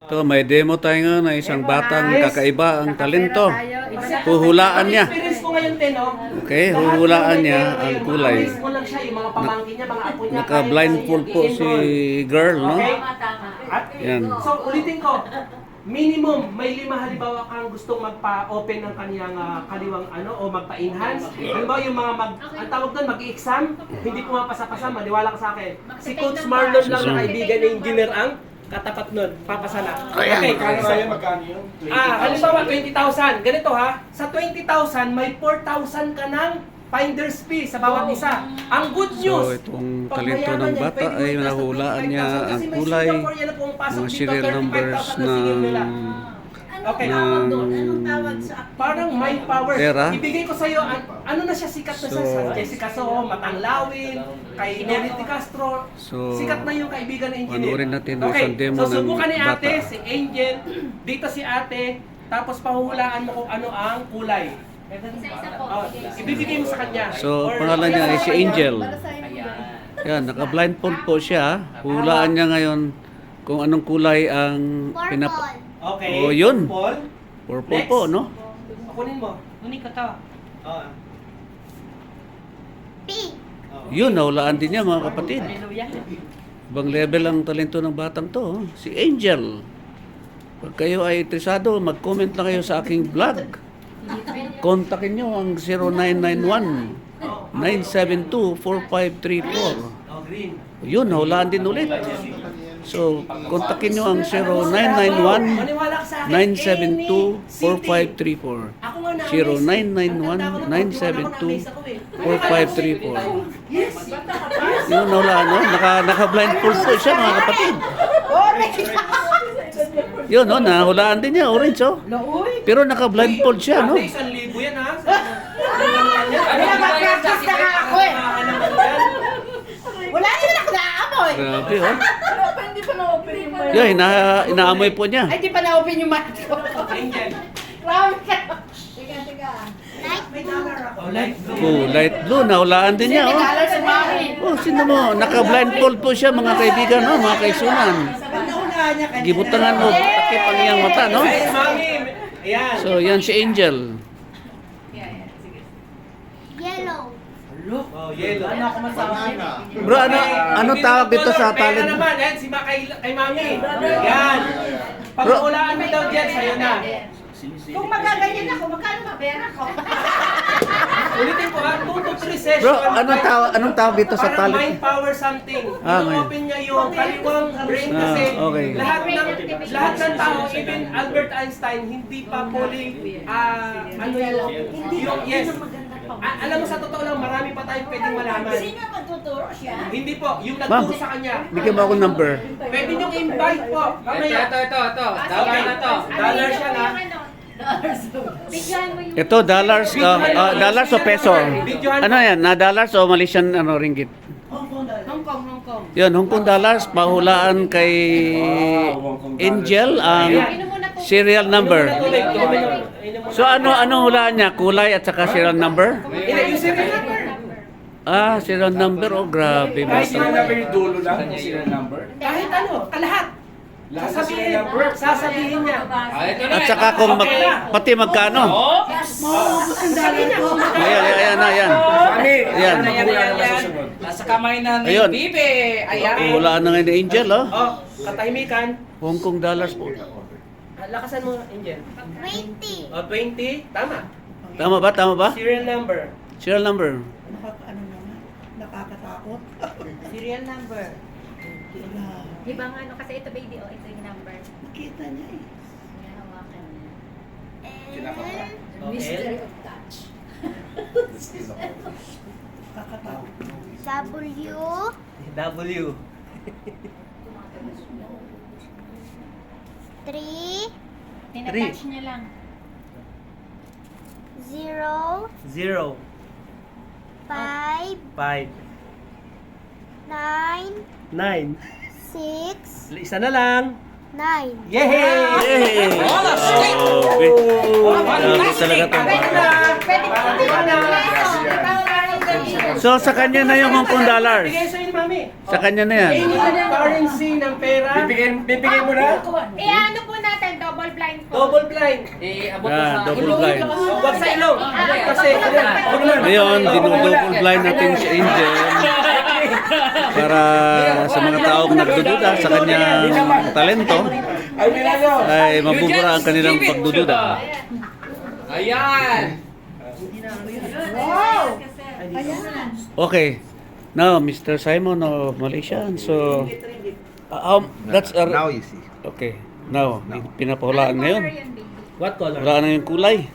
Ito, may demo tayo nga na isang batang kakaiba ang talento. Huhulaan niya. Experience ko ngayon, Teno. Okay, huhulaan niya ang kulay. Mo lang siya, yung mga pamangkin niya, mga apo niya. Naka-blindfold po si girl, no? Okay? At, Yan. so, ulitin ko. Minimum, may 5 halimbawa kang gustong magpa-open ng kaniyang kaliwang ano o magpa-enhance. Halimbawa yung mga ang tawag doon mag-exam, hindi pumapasa-pasa, maniwala ka sa akin. Si Coach Marlon lang na kaibigan ng engineer ang katapat nun, papasa na. Okay, Magkano yun? halimbawa 20,000. Ganito ha, sa 20,000 may 4,000 ka ng finder's fee sa bawat isa. Ang good news, So, itong pag talento mayaman ng yan, bata pwede mo ay i-taas ng nahulaan niya 25,000 ang kasi may kulay, Singapore yan na pumapasok mga dito, serial 35,000 numbers na singil nila. Okay. Anong tawag sa activity? Parang mind power. Pera? Ibigay ko sa iyo, ano na siya, sikat na siya. So, Sa Jessica Soho, Matanglawin, kay Nerity Castro. So, Sikat na yung kaibigan ng engineer. panoorin natin ang Okay, isang demo so ng subukan ni ate, bata. si Angel, dito si ate, tapos pahuhulaan mo kung ano ang kulay. Isa-isa po. Oh, ibibigay mo sa kanya. So, Or- pangalan niya ay si Angel. Balasahin mo ba? Yan, naka-blindfold po siya. Hulaan niya ngayon kung anong kulay ang Okay. Oh, yun. Paul. purple Next. po, no? Kunin mo. Kunin ko to. Oh. Yun, nahulaan din niya mga kapatid. Hallelujah. Ibang level ang talento ng batang to, oh. Si Angel. Pag kayo ay interesado, mag-comment lang kayo sa aking vlog. Kontakin nyo ang 0991 972-4534. Oh, green. Yun, nahulaan din ulit. So, kontakin nyo ang Maniwala ka sa akin, 0991-972-4534. Ako nga na 0991-972-4534. Yes. Yun, nahulaan, no? Naka-blindfold po siya, mga kapatid. Yun, no? Nahulaan din niya, orange, oh. Pero naka-blindfold siya, no? Ate, 1,000 yan ha. Mag-practice na nga ako eh. Wala naman ako naamoy. Grabe, oh. Hindi pa na-open yung mic. Yun, inaamoy po niya. Ay, di pa na-open yung mic ko. Angel. Grabe ka. Tiga. May dollar ako. Light blue. Oh, light blue, nahulaan din niya, oh. Nagdala sa mami. Oh, sino mo? Naka-blindfold po siya, mga kaibigan, no? Mga kaisunan. Gibutangan mo, takip ang iyang mata, no? Ay, mami. Ayan. So, yan si Angel. Oh, yellow. Ano ako masabi? Bro, anong tawag dito sa Pera talent? naman, yan. Si kay mami. Yan. Pag ulaan mo daw dyan, sa'yo na. Kung magaganyan ako, magkano ba pera ko? Ulitin ko ha, 2 to 3 sessions. Bro, anong tawag dito sa Parang mind talent? power something. Ah, may- Ino-open niya yung kaliwang brain Ah, kasi okay. lahat ng tao, even Albert Einstein, hindi pa fully, yes. Alam mo, sa totoo lang, marami pa tayong pwedeng malaman. Sino magtuturo siya? Hindi po, yung Ma'am, nagturo sa kanya. bigyan mo ako number. Pwede niyong invite po. Mamaya. Ito. Dollar na to. Dollar siya na. Bigyan mo yung... Ito, dollars, dollars o peso? Ano yan, na dollars o Malaysian ringgit? Hong Kong. Yun, Hong Kong dollars, pahulaan kay Angel ang serial number. So ano hulaan niya? Kulay at saka serial number? Yung serial number. Ah, serial number, oh grabe. Kahit Bata. yung number yung dulo lang, yung serial number. Kahit ano, kalahat. Lahat sa serial number. Sasabihin niya. At saka kung pati magkano? Sasabihin niya kung Ayan. Mami, Ayan. ano ang kulang na susunod? Nasa kamay na ni Ayun. Bibi. Ayan. Hulaan na ngayon ni Angel, oh. Oh, katahimikan. Hong Kong dollars po. Lakasan mo, Angel. 20. Oh, 20. Tama. Tama ba? Serial number. Serial number. Ano naman, nakakatakot. Serial number. Wala. Di ba nga, ano, kasi ito baby, oh, ito yung number. Nakita niya eh. Yan, hawakan niya. Kinakabahan. Oh, Mystery L. of touch. Nakakatakot. W. 3, Tinatouch niya lang. 0, 0. 5, 5. 9, 9. 6, Isa na lang. 9. Yay! Yay! Grabe. Grabe talaga to. Pwede ko na. So sa kanya na yung Hong Kong dollars. Bigay sa'yo ni Mami. Sa kanya na yan. Any currency ng pera. Bibigay mo na? Eh ano Double blind. Abot mo Ah, sa... double blind. Huwag sa ilong. Kasi, Ngayon, dinudouble blind natin si Angel para sa mga taong nagdududa sa kanyang talento Ay, Milano! ay mabubura ang kanilang pagdududa. Ayan! Okay. Now, Mr. Simon of Malaysia. So, that's our... Now you see. Okay. Now, pinapahulaan ngayon. what color? Wala na yung kulay.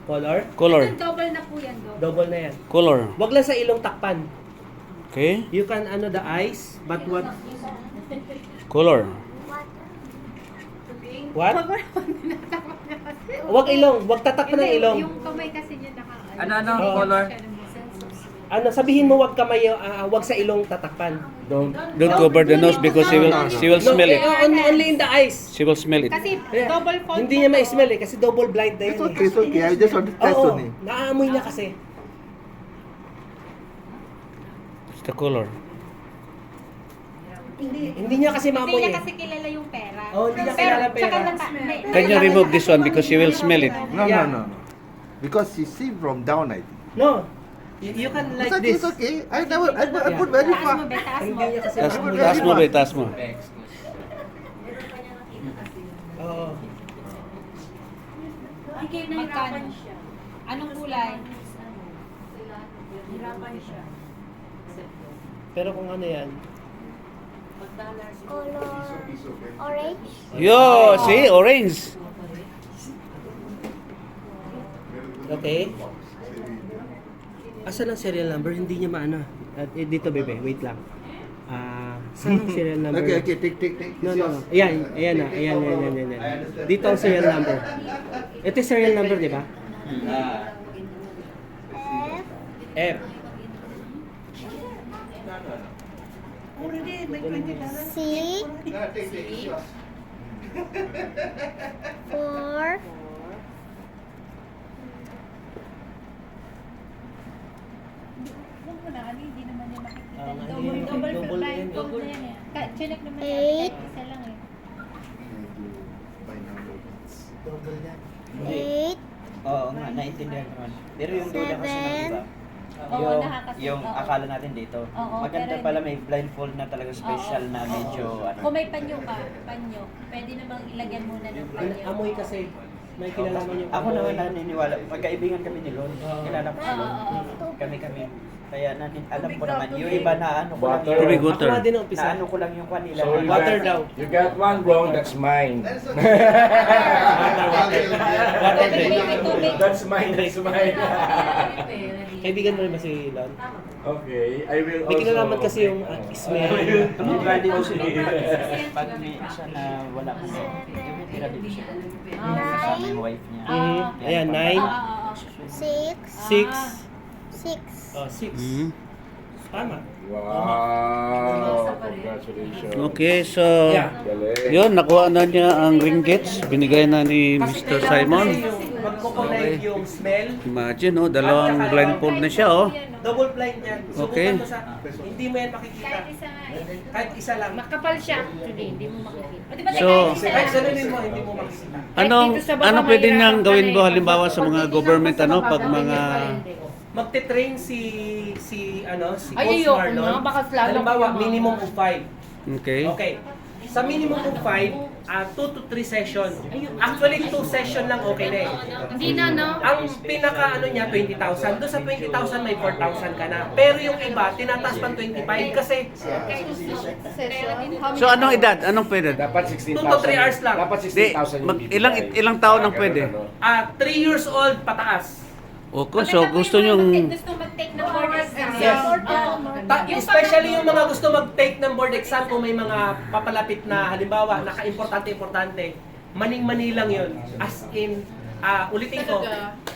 Color? Color. Double na po yan, Double na yan. Color. Huwag lang sa ilong takpan. Okay. You can the eyes, but what? Color. What? Huwag ilong, huwag tatakpan ng ilong. Yung kamay kasi niya Ano, Oo. color? Sabihin mo huwag kamay, huwag sa ilong tatakpan. Don't. Don't cover the nose because she will smell it. Only in the eyes. She will smell it. Kasi Yeah. double fold Hindi niya ma-smell eh, kasi double blind na It's yun okay, eh. it's okay. I just want to test Oo, on it. naaamoy niya kasi. It's the color. Hindi niya kasi Hindi maamoy niya eh. kasi kilala yung pera. Oh, hindi niya kilala pera. Tsaka Can you remove this one because she will smell it? No, Yeah. no, no, no. Because you see from down, I think. No, you can like It's okay, this. it's okay. I put very Taas mo, far. be, taas mo. Hindi niya kasi Taas, maamoy. taas mo ba? Taas mo. Oo. Magkano? Anong kulay? Pero kung ano yan, Color orange. Yo, see? Orange. okay? Asan ang serial number? Hindi niya maano. Dito bebe, wait lang. Saan ang serial number? Okay, okay, take. No. Ayan na. Ayan. Dito ang serial number. Ito yung serial number, di ba? F. F. Already, may 20 dollars. C. 4. Huwag mo na, hindi naman niya makikita. Double Double yan. fold na yan eh. Chinek naman niya. Eight. kahit Isa lang eh. Double yan. 8. Oo nga, naintindihan naman. Pero yung duda kasi ng iba, Oo, yung oo. akala natin dito, Oo, maganda pero pala hindi. may blindfold na talaga special Oo, na oo. medyo Kung may panyo ka, pwede namang ilagyan muna ng panyo. Amoy kasi. May kilalaman yung Ako naman naniniwala, pagkaibigan kami ni Lord, Oo. kilala ko si Oo, Lord. oo. Kami. Kaya alam ko naman, yung iba na ano ko lang Water. Tubig yung, water. Ako nga din ang umpisa. na ano ko lang yung kanila. So you Water got- daw. You got one wrong, that's mine. Water Tubig, day. tubig. That's mine, that's mine. Kaibigan mo rin ba si Lon? Okay, I will also... May kinalaman kasi yung smell. Ang brandi ko si Lord. Pag may isa na wala ko na, yung tira dito siya. Sa amin, wife niya. Ayan, 9, 6. 6, 6. 6. Mhm. Tama. Wow, congratulations. Okay, so Yeah. Galing. yun, nakuha na niya ang ring gauge. Binigay na ni Kasi Mr. kailangan Simon. kasi yung magkoconnect yung smell. Imagine, oh, dalawang blindfold na siya, oh. Double blind yan. Okay. Subukan mo sa... Hindi mo yan makikita. Kahit isa nga eh. Kahit isa lang. Makapal siya actually, hindi mo makikita. O, di ba, So- kahit isa Kahit lang? salunin mo, hindi mo makikita. Ano pwede niyang gawin mo halimbawa sa mga government pag mga Magte-train si Ay, Boss ayoko Marlon. na, baka lalo Halimbawa, ko- minimum of 5. okay. Okay. Sa minimum of 5, 2 to 3 session. Actually, 2 session lang okay na eh. Hindi na, no? Ang pinaka niya, 20,000. Doon sa 20,000 may 4,000 ka na. Pero yung iba, tinataas pang 25 kasi So anong edad? Anong pwede? Dapat 16,000. 2 to 3 hours lang. Dapat Di, 16,000 yung ilang taon ang pwede? 3 years old pataas. Okay, so gusto nyong Gusto mag-take ng board exam. Yes. Oo. Especially yung mga gusto mag-take ng board exam kung may mga papalapit na halimbawa, naka-importante-importante, maning-mani lang yun. As in, ulitin ko,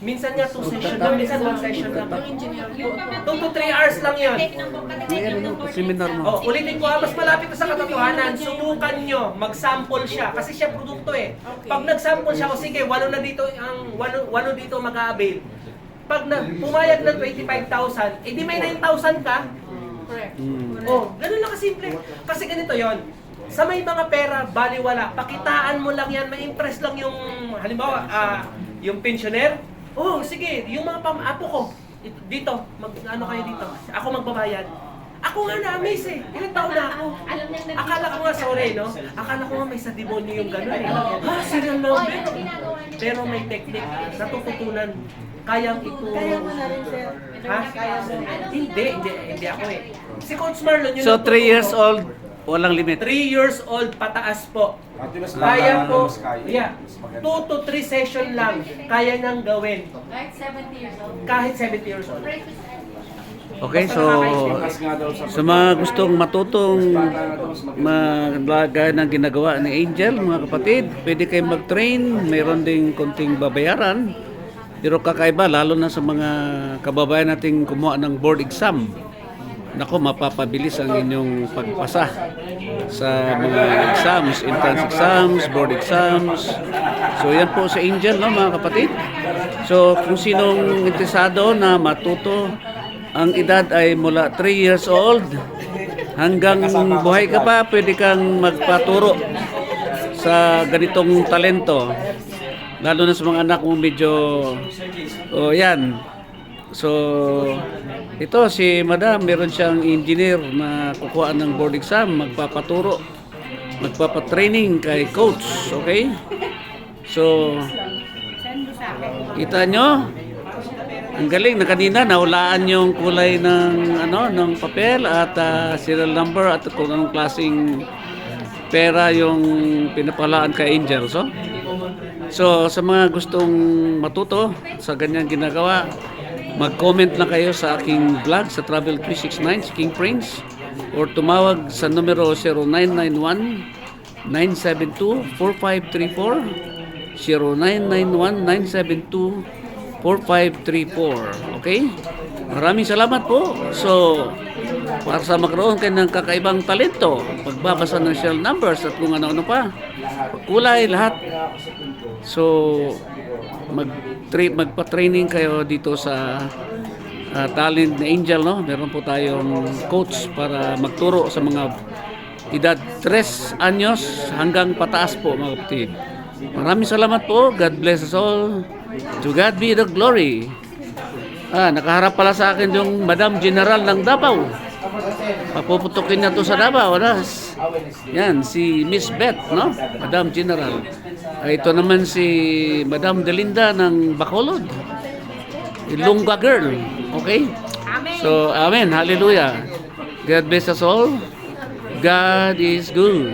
minsan nga 2 session lang, minsan 1 session lang. 2 to 3 hours lang yun. Take ng board, take ng board seminar exam. mo. Ulitin ko mas malapit na sa katotohanan, subukan nyo, mag-sample siya, kasi siya produkto eh. Pag nag-sample siya, o sige, 8 na dito, walo dito mag-a-avail. Pag pumayag ng 25,000, di may 9,000 ka. Correct. Oh, ganun lang kasimple. Kasi ganito yon. Sa may mga pera, baliwala. Pakitaan mo lang yan, ma-impress lang yung, halimbawa, yung pensioner. Oh, sige, yung mga apo ko, dito, ano kayo dito? Ako magbabayad. Ako nga na-amaze eh. Ilang taon na ako. Alam niya na Akala ko nga, sorry, no? Akala ko nga may sa demonyo yung gano'n eh. Ha, serial number? Pero may technique. Natututunan. Kayang ito... Kaya mo na rin, sir. Ha? Kaya mo. Hindi ako eh. Si Coach Marlon yun. So, ang 3 years tuturo. old, walang limit. 3 years old pataas po. Mas Kaya po, mas kaya. yeah, Mas maganda. 2 to 3 session lang, kaya nang gawin. Kahit 70 years old. Kahit 70 years old. Okay, so Mas nga daw sa mga gustong matutong maglagay ng ginagawa ni Angel, mga kapatid, pwede kayo mag-train, mayroon ding konting babayaran. Pero kakaiba, lalo na sa mga kababayan nating kumuha ng board exam. Nako, mapapabilis ang inyong pagpasa sa mga exams, entrance exams, board exams. So yan po sa Angel, no, mga kapatid. So kung sinong interesado na matuto, ang edad ay mula 3 years old hanggang buhay ka pa, pwede kang magpaturo sa ganitong talento. Lalo na sa mga anak mo medyo, yan. So, ito si Madam, meron siyang engineer na kukuha ng board exam, magpapaturo, magpapatraining kay coach, okay? So, kita nyo? Ang galing na kanina nahulaan yung kulay ng ng papel at serial number at kung anong klaseng pera yung pinapalaan kay Angel. So sa mga gustong matuto sa ganyan ginagawa, mag-comment lang kayo sa aking vlog sa Travel 369 si King Prince or tumawag sa numero 0991-972-4534 0991-972-4534. Okay? Maraming salamat po. So, para sa magkaroon kayo ng kakaibang talento, pagbabasa ng serial numbers at kung ano-ano pa, kulay lahat. So, magpa-training kayo dito sa Talent na Angel, no? Meron po tayong coach para magturo sa mga edad 3 anyos hanggang pataas po, mga kapatid. Maraming salamat po. God bless us all. To God be the glory. Nakaharap pala sa akin yung Madam General ng Davao. Papuputukin na to sa Davao. Yan, si Miss Beth, no? Madam General. Ito naman si Madam Delinda ng Bacolod. Ilongga girl. Okay? So, amen. Hallelujah. God bless us all. God is good.